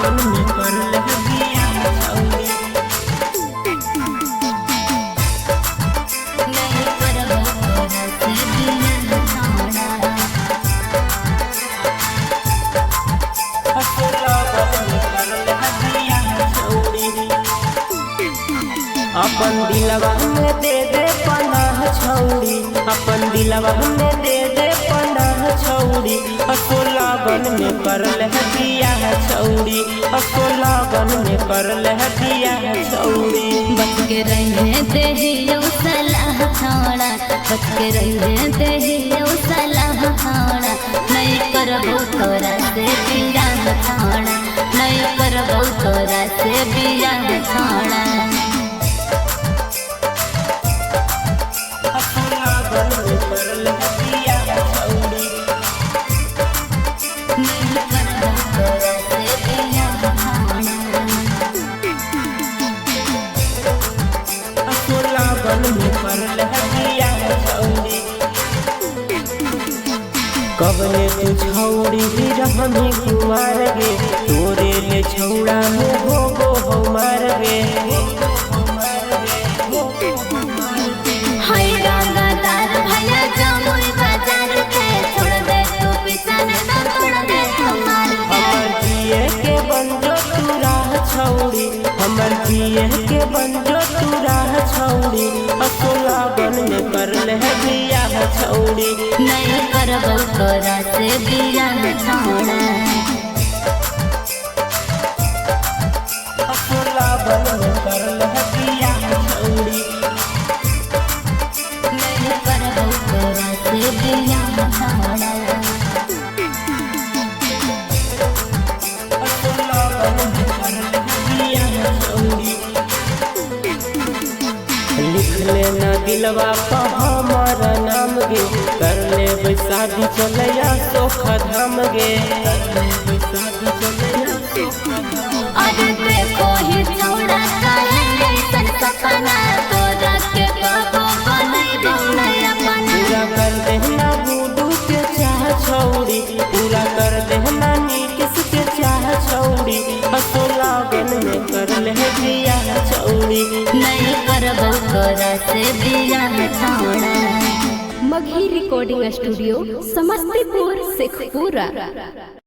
लागन में कर ले बिया छौड़ी नहीं करबो तोरा से बिया छौड़ा अपन दिलवा में दे दे पनाह छौड़ी अपन दिलवा में दे दे पनाह छौड़ी असो लागन में कर ले बियाह छौड़ी असो लागन में कर ले बियाह छौड़ी बच के रहे देहियो सलाह छौड़ा बच के रहे देहियो सलाह छौड़ा नहीं करबो तोरा से बियाह छौड़ा नहीं करबो तोरा से बियाह छौड़ा कबले तू छौड़ी रहमी कुमार गे तोरे ले छौड़ा में हो मार गे हाय रंगदार भैया जामुई बाजार के छोड़ दे तू पीछा न तोड़ दे हमार हमर जिए के बंजो तू राह छौड़ी हमर जिए के बंजो तू राह छौड़ी असो लागन में कर ले बियाह छौड़ी नहीं करबो तोरा से बियाह छौड़ा असो लागन में कर ले बियाह छौड़ी नहीं करबो तोरा से बियाह छौड़ा असो लागन में कर ले बियाह छौड़ी लिख लेना दिलवा पर हमारा नाम गे कर ले शादी चलैया सोखा धाम गे कर ले शादी चलैया सोखा धाम अरे देखो ही छौड़ा काहे ऐसन सपना तोरा के कबो बनैबो नहीं अपना पूरा कर देना गुडू के चाह छौड़ी पूरा कर देना नीतीश के चाह छौड़ी असो लागन में कर ले बियाह छौड़ी नहीं करबो तोरा से बियाह छौड़ा। Magahi recording studio Samastipur Sheikhpura.